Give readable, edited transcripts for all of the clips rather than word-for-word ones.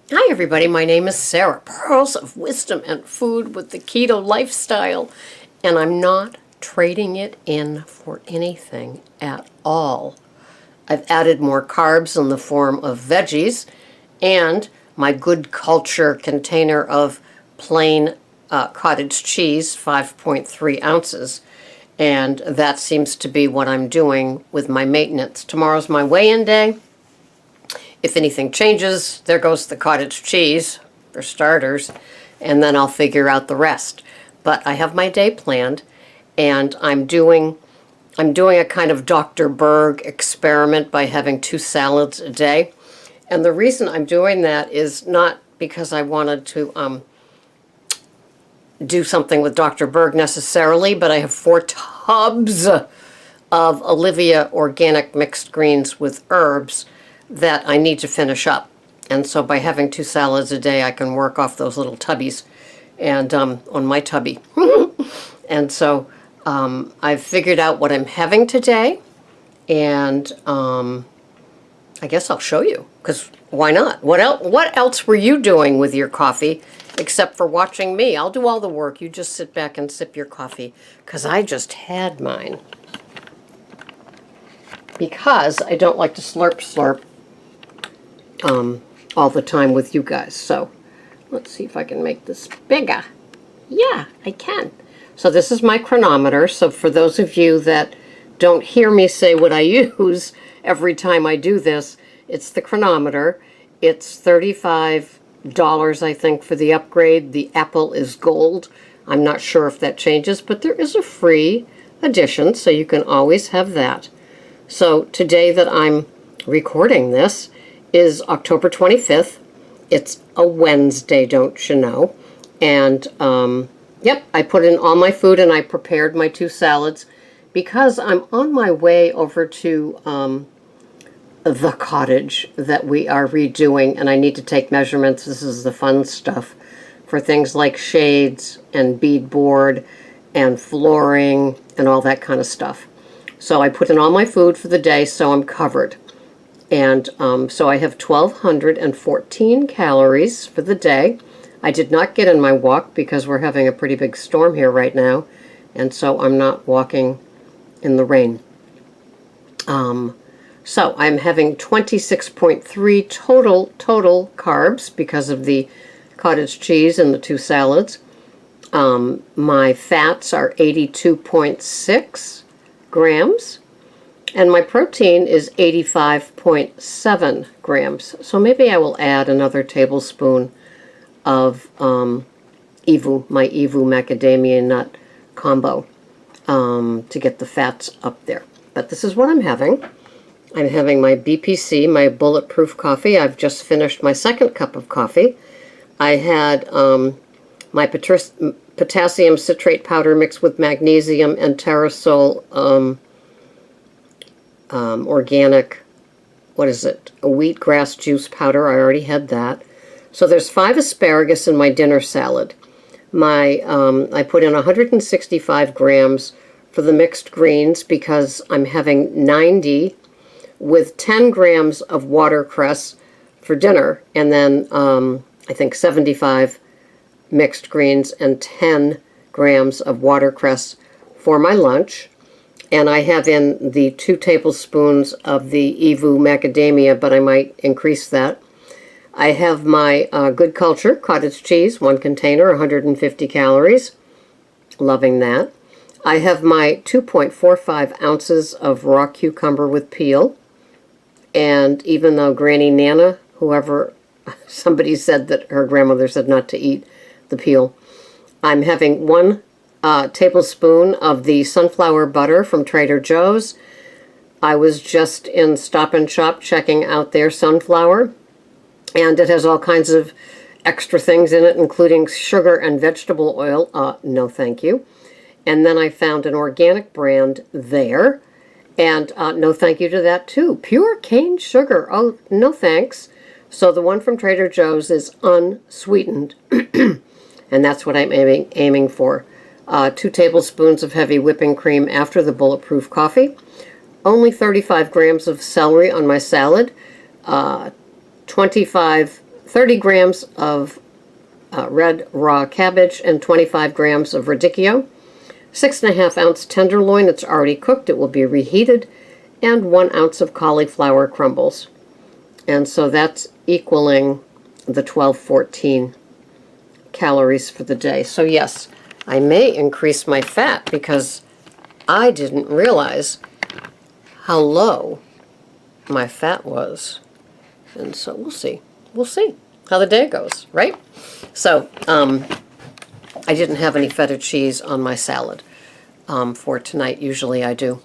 Hi everybody, my name is Sarah, Pearls of Wisdom and Food with the Keto Lifestyle, and I'm not trading it in for anything at all. I've added more carbs in the form of veggies and my Good Culture container of plain cottage cheese, 5.3 ounces, and that seems to be what I'm doing with my maintenance. Tomorrow's my weigh-in day. If anything changes, there goes the cottage cheese, for starters, and then I'll figure out the rest. But I have my day planned, and I'm doing a kind of Dr. Berg experiment by having 2 salads a day. And the reason I'm doing that is not because I wanted to do something with Dr. Berg necessarily, but I have 4 tubs of Olivia organic mixed greens with herbs that I need to finish up. And so by having 2 salads a day, I can work off those little tubbies and on my tubby. And so I've figured out what I'm having today, and I guess I'll show you, because why not? What else were you doing with your coffee except for watching me? I'll do all the work. You just sit back and sip your coffee, because I just had mine. Because I don't like to slurp all the time with you guys. So let's see if I can make this bigger. Yeah, I can. So this is my chronometer. So for those of you that don't hear me say what I use every time I do this, it's the chronometer. It's $35, I think, for the upgrade. The Apple is gold. I'm not sure if that changes, but there is a free edition, so you can always have that. So today that I'm recording this is October 25th. It's a Wednesday, don't you know? And, yep, I put in all my food and I prepared my 2 salads because I'm on my way over to the cottage that we are redoing, and I need to take measurements. This is the fun stuff for things like shades and beadboard and flooring and all that kind of stuff. So I put in all my food for the day, so I'm covered. And so I have 1,214 calories for the day. I did not get in my walk because we're having a pretty big storm here right now, and so I'm not walking in the rain. So I'm having 26.3 total carbs because of the cottage cheese and the 2 salads. My fats are 82.6 grams, and my protein is 85.7 grams. So maybe I will add another tablespoon of my Evu macadamia nut combo to get the fats up there. But this is what I'm having. I'm having my BPC, my bulletproof coffee. I've just finished my 2nd cup of coffee. I had my potassium citrate powder mixed with magnesium and Terrasol organic, what is it, a wheatgrass juice powder. I already had that. So there's 5 asparagus in my dinner salad. I put in 165 grams for the mixed greens because I'm having 90 with 10 grams of watercress for dinner, and then I think 75 mixed greens and 10 grams of watercress for my lunch. And I have in the 2 tablespoons of the Evu macadamia, but I might increase that. I have my Good Culture cottage cheese, 1 container, 150 calories. Loving that. I have my 2.45 ounces of raw cucumber with peel. And even though Granny Nana, somebody said that her grandmother said not to eat the peel, I'm having 1 tablespoon of the sunflower butter from Trader Joe's. I was just in Stop and Shop checking out their sunflower, and it has all kinds of extra things in it, including sugar and vegetable oil. No thank you. And then I found an organic brand there, and no thank you to that too. Pure cane sugar. Oh, no thanks. So the one from Trader Joe's is unsweetened, and that's what I'm aiming for. 2 tablespoons of heavy whipping cream after the bulletproof coffee. Only 35 grams of celery on my salad. 25 30 grams of red raw cabbage and 25 grams of radicchio, 6.5 ounce tenderloin, it's already cooked, it will be reheated, and 1 ounce of cauliflower crumbles. And so that's equaling the 1214 calories for the day. So yes, I may increase my fat because I didn't realize how low my fat was. And so we'll see. We'll see how the day goes, right? So I didn't have any feta cheese on my salad for tonight. Usually I do.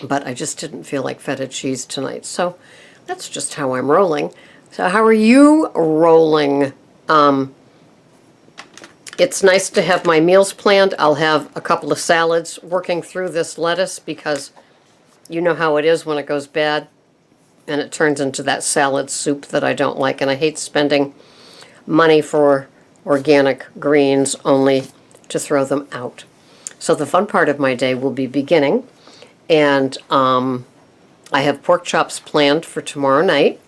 But I just didn't feel like feta cheese tonight. So that's just how I'm rolling. So how are you rolling? It's nice to have my meals planned. I'll have a couple of salads working through this lettuce because you know how it is when it goes bad and it turns into that salad soup that I don't like. And I hate spending money for organic greens only to throw them out. So the fun part of my day will be beginning. And I have pork chops planned for tomorrow night.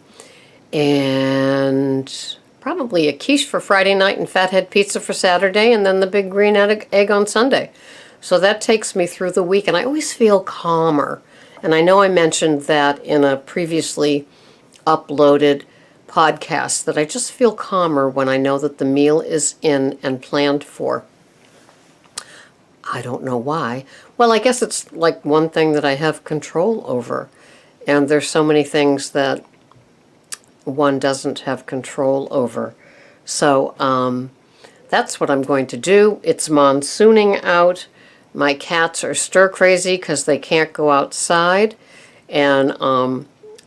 And probably a quiche for Friday night and fathead pizza for Saturday. And then the big green egg on Sunday. So that takes me through the week. And I always feel calmer. And I know I mentioned that in a previously uploaded podcast, that I just feel calmer when I know that the meal is in and planned for. I don't know why. Well, I guess it's like one thing that I have control over. And there's so many things that one doesn't have control over. So that's what I'm going to do. It's monsooning out. My cats are stir crazy because they can't go outside. And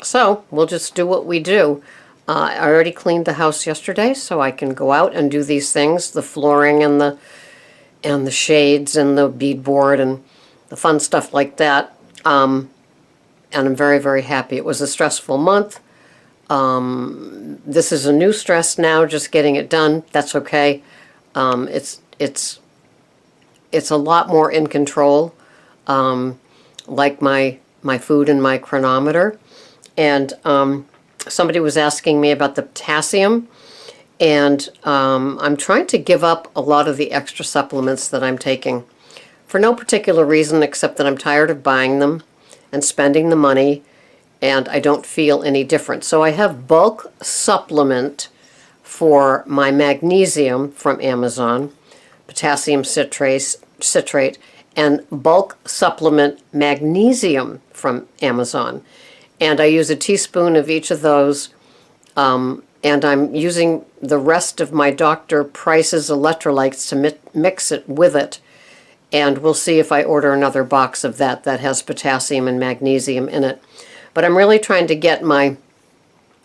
so we'll just do what we do. I already cleaned the house yesterday, so I can go out and do these things, the flooring and the shades and the beadboard and the fun stuff like that. And I'm very, very happy. It was a stressful month. This is a new stress now, just getting it done. That's okay. It's a lot more in control, like my food and my chronometer. And somebody was asking me about the potassium, and I'm trying to give up a lot of the extra supplements that I'm taking for no particular reason except that I'm tired of buying them and spending the money, and I don't feel any different. So I have bulk supplement for my magnesium from Amazon, potassium citrate, and bulk supplement magnesium from Amazon. And I use a teaspoon of each of those, and I'm using the rest of my Dr. Price's electrolytes to mix it with it. And we'll see if I order another box of that has potassium and magnesium in it. But I'm really trying to get my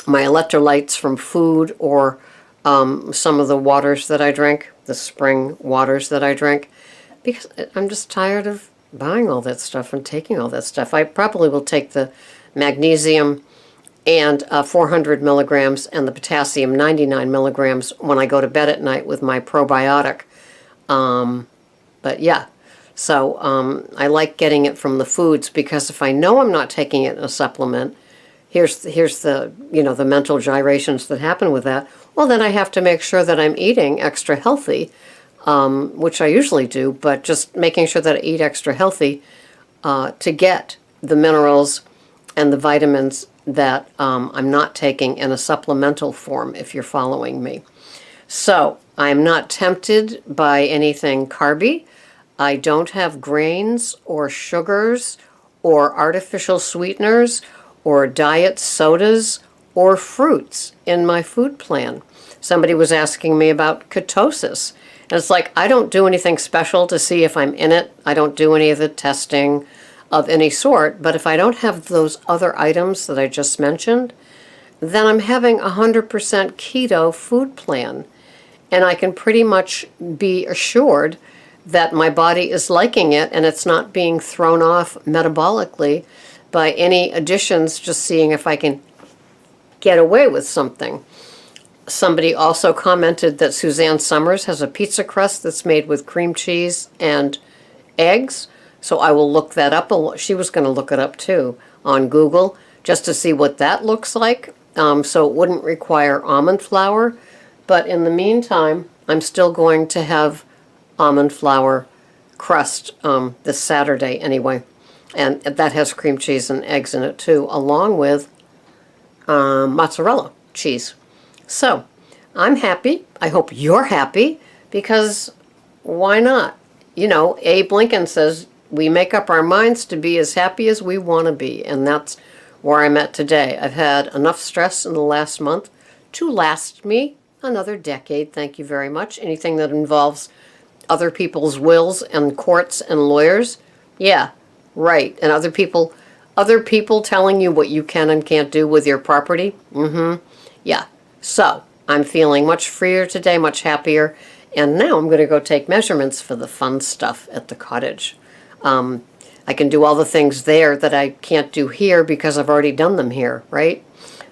electrolytes from food or some of the waters that I drink, the spring waters that I drink, because I'm just tired of buying all that stuff and taking all that stuff. I probably will take the magnesium and 400 milligrams and the potassium 99 milligrams when I go to bed at night with my probiotic. But yeah, so I like getting it from the foods because if I know I'm not taking it in a supplement, here's the the mental gyrations that happen with that. Well, then I have to make sure that I'm eating extra healthy, which I usually do, but just making sure that I eat extra healthy to get the minerals and the vitamins that I'm not taking in a supplemental form, if you're following me. So I'm not tempted by anything carby. I don't have grains or sugars or artificial sweeteners or diet sodas or fruits in my food plan. Somebody was asking me about ketosis. And it's like, I don't do anything special to see if I'm in it. I don't do any of the testing of any sort. But if I don't have those other items that I just mentioned, then I'm having a 100% keto food plan. And I can pretty much be assured that my body is liking it and it's not being thrown off metabolically by any additions, just seeing if I can get away with something. Somebody also commented that Suzanne Summers has a pizza crust that's made with cream cheese and eggs. So I will look that up. She was going to look it up too on Google just to see what that looks like. so it wouldn't require almond flour. But in the meantime, I'm still going to have almond flour crust this Saturday anyway. And that has cream cheese and eggs in it too, along with mozzarella cheese. So I'm happy. I hope you're happy, because why not? You know, Abe Lincoln says we make up our minds to be as happy as we want to be. And that's where I'm at today. I've had enough stress in the last month to last me another decade. Thank you very much. Anything that involves other people's wills and courts and lawyers. Yeah, right. And other people telling you what you can and can't do with your property. Yeah. So I'm feeling much freer today, much happier. And now I'm going to go take measurements for the fun stuff at the cottage. I can do all the things there that I can't do here because I've already done them here, right?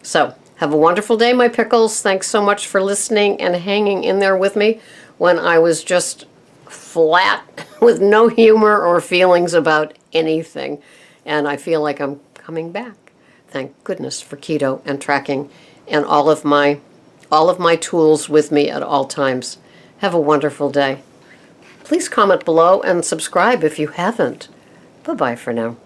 So have a wonderful day, my pickles. Thanks so much for listening and hanging in there with me when I was just flat with no humor or feelings about anything. And I feel like I'm coming back. Thank goodness for keto and tracking and all of my tools with me at all times. Have a wonderful day. Please comment below and subscribe if you haven't. Bye-bye for now.